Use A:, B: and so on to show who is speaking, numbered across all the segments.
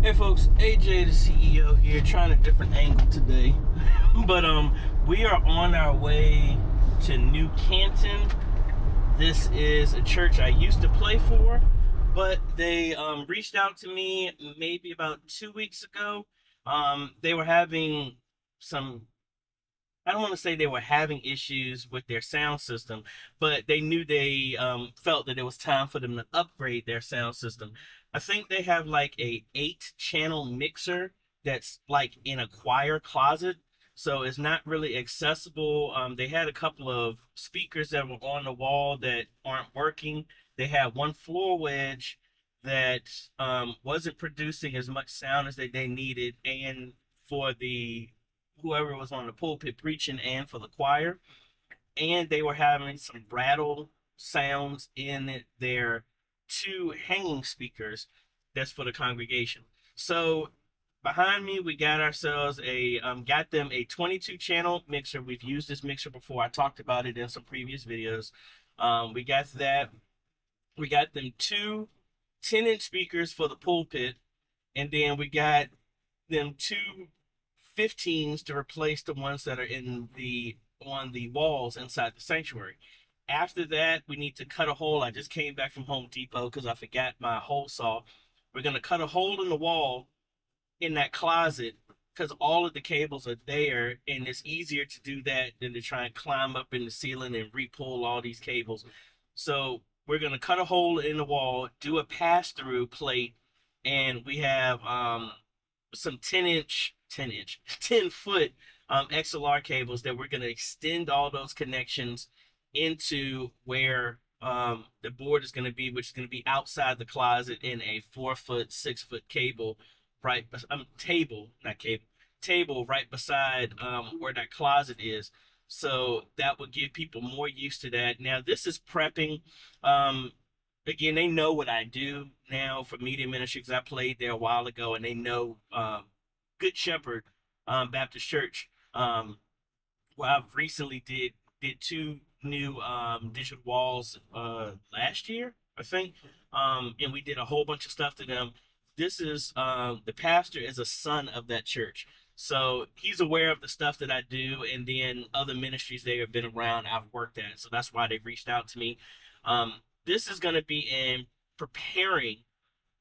A: Hey folks, AJ the CEO here, trying a different angle today. but we are on our way to New Canton. This is a church I used to play for, but they reached out to me maybe about 2 weeks ago. They were having some, I don't want to say they were having issues with their sound system, but they knew they felt that it was time for them to upgrade their sound system. I think they have like a 8 channel mixer that's like in a choir closet, so it's not really accessible. They had a couple of speakers that were on the wall that aren't working. They had one floor wedge that wasn't producing as much sound as they needed, and for the whoever was on the pulpit preaching and for the choir, and they were having some rattle sounds in their 2 hanging speakers that's for the congregation. So behind me we got ourselves got them a 22 channel mixer. We've used this mixer before. I talked about it in some previous videos. We got that. We got them 2 10-inch speakers for the pulpit, and then we got them 2 15s to replace the ones that are on the walls inside the sanctuary. After that, we need to cut a hole. I just came back from Home Depot because I forgot my hole saw. We're going to cut a hole in the wall in that closet because all of the cables are there, and it's easier to do that than to try and climb up in the ceiling and re-pull all these cables. So we're going to cut a hole in the wall, do a pass-through plate, and we have some 10-foot XLR cables that we're going to extend all those connections into where the board is going to be, which is going to be outside the closet in a 4-foot, 6-foot cable, right? Table, not cable, table right beside where that closet is. So that would give people more used to that. Now, this is prepping. Again, they know what I do now for media ministry because I played there a while ago, and they know Good Shepherd Baptist Church. Well, I've recently did 2 new digital walls last year, I think, and we did a whole bunch of stuff to them. This is the pastor is a son of that church, so he's aware of the stuff that I do, and then other ministries they have been around I've worked at, so that's why they've reached out to me. This is going to be in preparing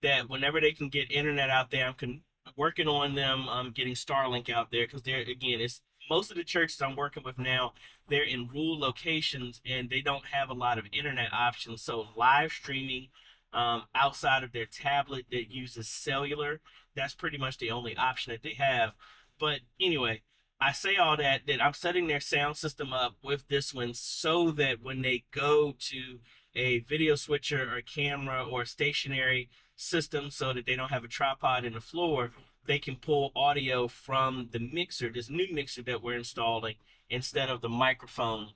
A: that whenever they can get internet out there. I'm working on them getting Starlink out there because it's most of the churches I'm working with now, they're in rural locations and they don't have a lot of internet options. So live streaming outside of their tablet that uses cellular, that's pretty much the only option that they have. But anyway, I say all that I'm setting their sound system up with this one so that when they go to a video switcher or camera or stationary system, so that they don't have a tripod in the floor, they can pull audio from the mixer, this new mixer that we're installing, instead of the microphone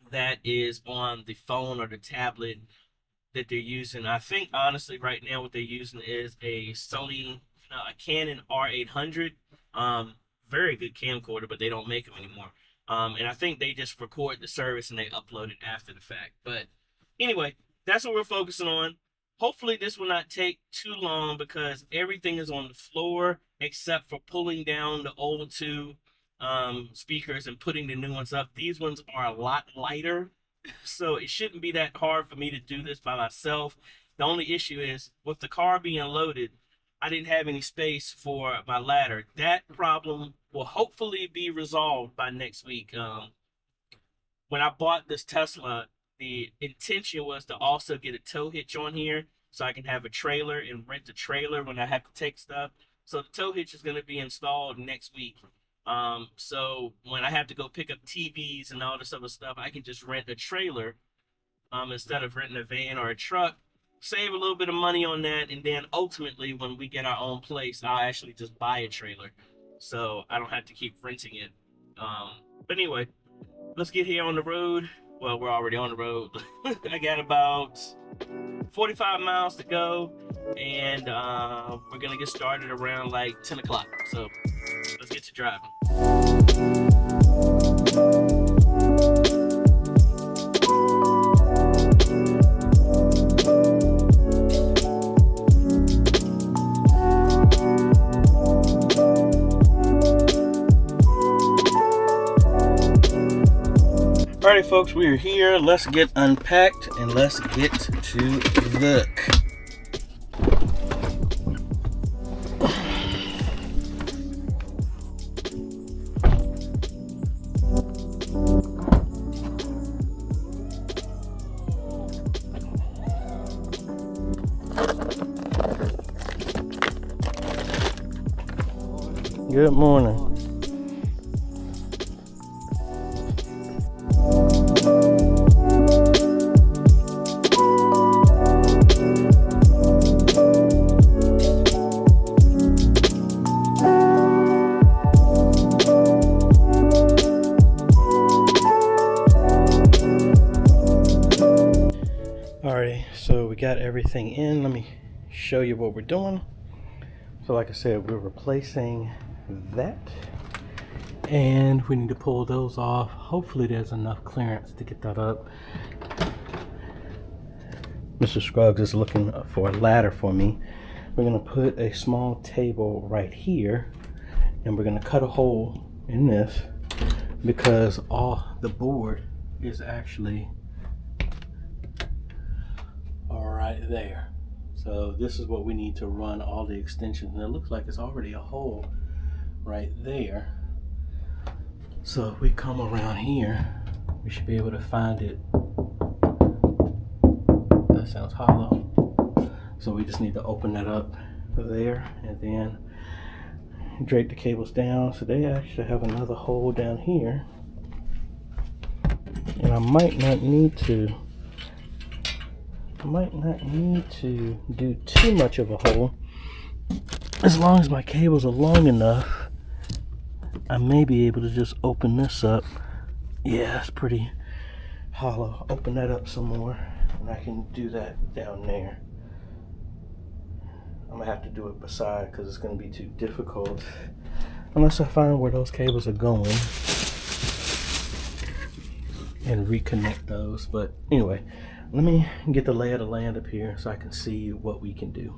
A: that is on the phone or the tablet that they're using. I think honestly right now what they're using is a Sony, a Canon R800, very good camcorder, but they don't make them anymore. And I think they just record the service and they upload it after the fact. But anyway, that's what we're focusing on. Hopefully this will not take too long because everything is on the floor except for pulling down the old 2 speakers and putting the new ones up. These ones are a lot lighter, so it shouldn't be that hard for me to do this by myself. The only issue is with the car being loaded, I didn't have any space for my ladder. That problem will hopefully be resolved by next week. When I bought this Tesla, the intention was to also get a tow hitch on here so I can have a trailer and rent a trailer when I have to take stuff. So the tow hitch is going to be installed next week. So when I have to go pick up TVs and all this other stuff, I can just rent a trailer instead of renting a van or a truck, save a little bit of money on that, and then ultimately when we get our own place, I'll actually just buy a trailer so I don't have to keep renting it. But anyway, let's get here on the road. Well, we're already on the road. I got about 45 miles to go, and we're gonna get started around like 10 o'clock. So let's get to driving. Alrighty folks, we are here. Let's get unpacked and let's get to look. Good morning. Alrighty, so we got everything in. Let me show you what we're doing. So like I said, we're replacing that, and we need to pull those off. Hopefully there's enough clearance to get that up. Mr. Scruggs is looking for a ladder for me. We're going to put a small table right here, and we're going to cut a hole in this because all the board is actually right there. So this is what we need to run all the extensions, and it looks like it's already a hole right there. So if we come around here, we should be able to find it. That sounds hollow. So we just need to open that up there and then drape the cables down. So they actually have another hole down here, and I might not need to do too much of a hole. As long as my cables are long enough, I may be able to just open this up. Yeah, it's pretty hollow. Open that up some more, and I can do that down there. I'm gonna have to do it beside because it's gonna be too difficult unless I find where those cables are going and reconnect those. But anyway, let me get the lay of the land up here so I can see what we can do.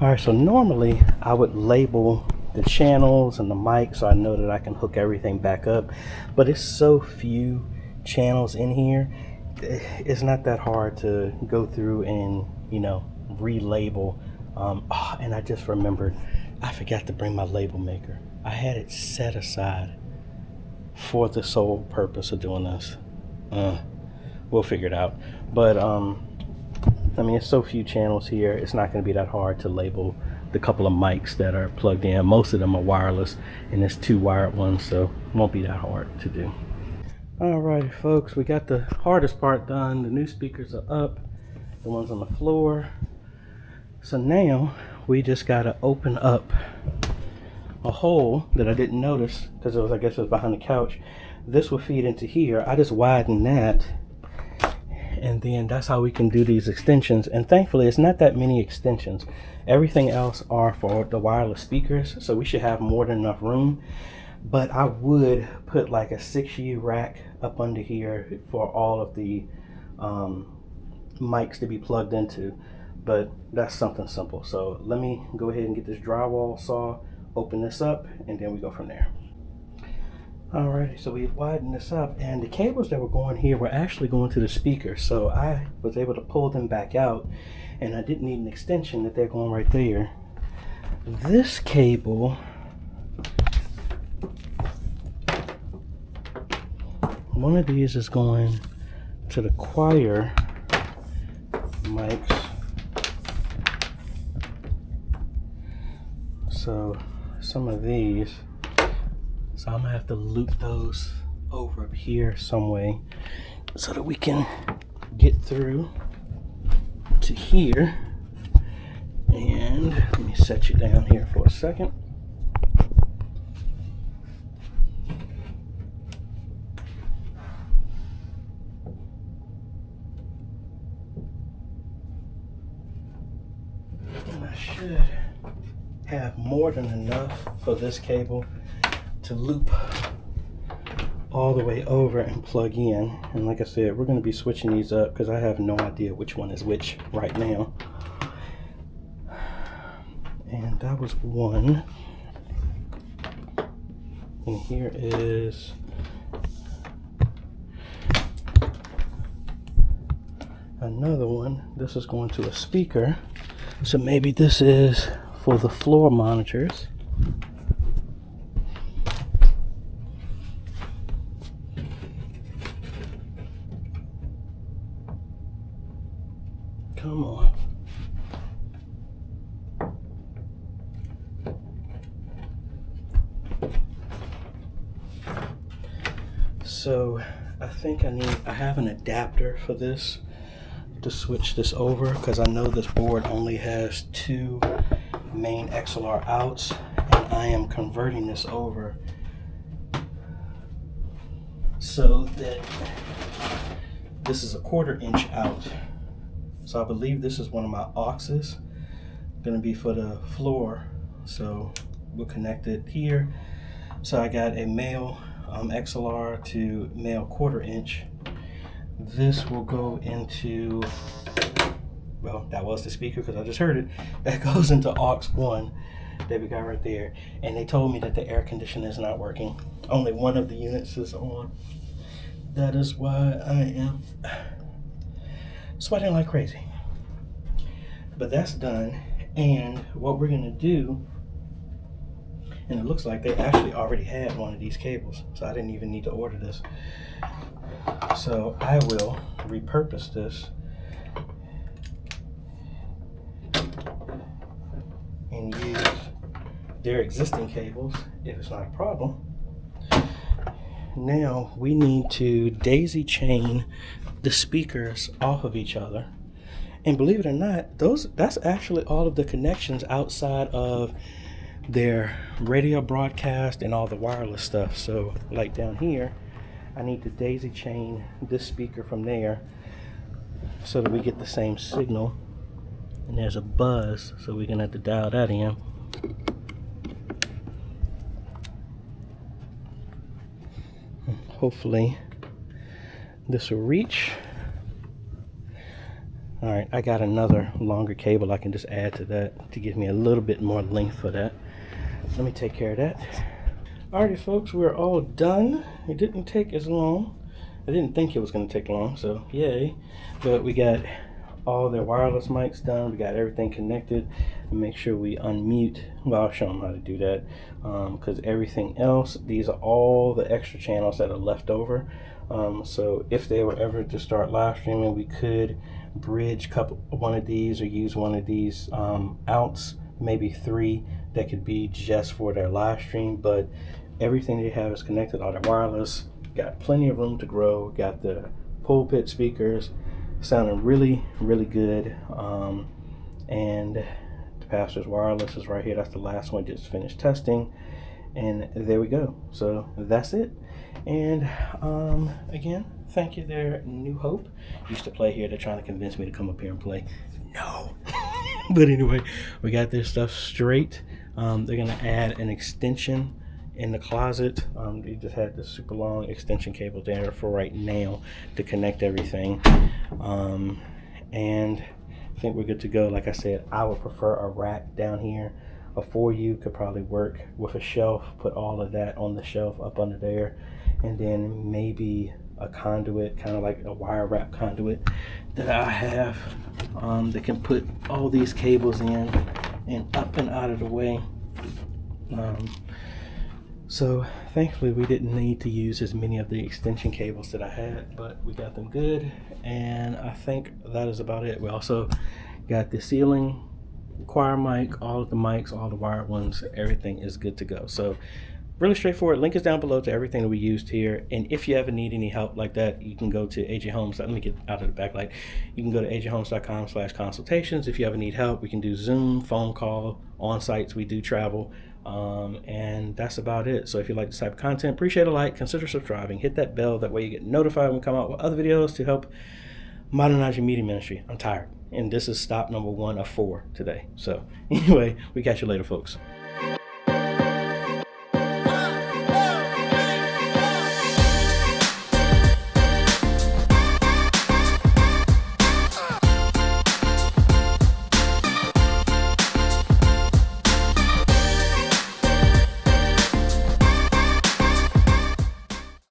A: Alright, so normally I would label the channels and the mic so I know that I can hook everything back up, but it's so few channels in here, it's not that hard to go through and, you know, relabel. And I just remembered, I forgot to bring my label maker. I had it set aside for the sole purpose of doing this. We'll figure it out. But I mean, it's so few channels here, it's not going to be that hard to label the couple of mics that are plugged in. Most of them are wireless, and there's 2 wired ones, so it won't be that hard to do. Alrighty folks, we got the hardest part done. The new speakers are up, the ones on the floor. So now we just got to open up a hole that I didn't notice because it was, I guess it was behind the couch. This will feed into here. I just widened that, and then that's how we can do these extensions. And thankfully it's not that many extensions. Everything else are for the wireless speakers, so we should have more than enough room. But I would put like a 6U rack up under here for all of the mics to be plugged into, but that's something simple. So let me go ahead and get this drywall saw, open this up, and then we go from there. Alrighty, so we widened this up, and the cables that were going here were actually going to the speaker, so I was able to pull them back out, and I didn't need an extension that they're going right there. This cable, one of these is going to the choir mics, so some of these, so I'm gonna have to loop those over up here some way so that we can get through to here. And let me set you down here for a second. And I should have more than enough for this cable to loop all the way over and plug in. And like I said, we're going to be switching these up because I have no idea which one is which right now. And that was one. And here is
B: another one. This is going to a speaker. So maybe this is for the floor monitors. Come on. So I think I have an adapter for this to switch this over, because I know this board only has 2 main XLR outs, and I am converting this over so that this is a 1/4 inch out. So I believe this is one of my auxes, gonna be for the floor. So we'll connect it here. So I got a male XLR to male 1/4 inch. This will go into, well, that was the speaker because I just heard it. That goes into aux 1 that we got right there. And they told me that the air conditioner is not working. Only one of the units is on. That is why I am sweating like crazy. But that's done. And what we're gonna do, and it looks like they actually already had one of these cables, so I didn't even need to order this. So I will repurpose this and use their existing cables if it's not a problem. Now we need to daisy chain the speakers off of each other. And believe it or not, that's actually all of the connections outside of their radio broadcast and all the wireless stuff. So like down here, I need to daisy chain this speaker from there so that we get the same signal. And there's a buzz, so we're gonna have to dial that in. Hopefully this will reach. All right, I got another longer cable I can just add to that to give me a little bit more length for that. Let me take care of that. Alrighty folks, we're all done. It didn't take as long. I didn't think it was going to take long, so yay. But we got all their wireless mics done. We got everything connected. And make sure we unmute. Well, I'll show them how to do that. Because everything else, these are all the extra channels that are left over. So if they were ever to start live streaming, we could bridge one of these or use one of these outs, maybe 3 that could be just for their live stream. But everything they have is connected, all their wireless. Got plenty of room to grow. Got the pulpit speakers sounding really, really good. And the pastor's wireless is right here. That's the last one, just finished testing. And there we go. So that's it. And again, thank you there, New Hope. Used to play here. They're trying to convince me to come up here and play. No. But anyway, we got this stuff straight. They're gonna add an extension in the closet. They just had this super long extension cable there for right now to connect everything. And I think we're good to go. Like I said, I would prefer a rack down here. A 4U could probably work with a shelf. Put all of that on the shelf up under there, and then maybe a conduit, kind of like a wire wrap conduit that I have that can put all these cables in and up and out of the way. So thankfully we didn't need to use as many of the extension cables that I had, but we got them good, and I think that is about it. We also got the ceiling choir mic, all of the mics, all the wired ones, everything is good to go. So really straightforward. Link is down below to everything that we used here. And if you ever need any help like that, you can go to AJ Homes. Let me get out of the backlight. You can go to ajhomes.com/consultations. If you ever need help, we can do Zoom, phone call, on sites. We do travel. And that's about it. So if you like this type of content, appreciate a like, consider subscribing, hit that bell. That way you get notified when we come out with other videos to help modernize your media ministry. I'm tired. And this is stop number 1 of 4 today. So anyway, we catch you later, folks.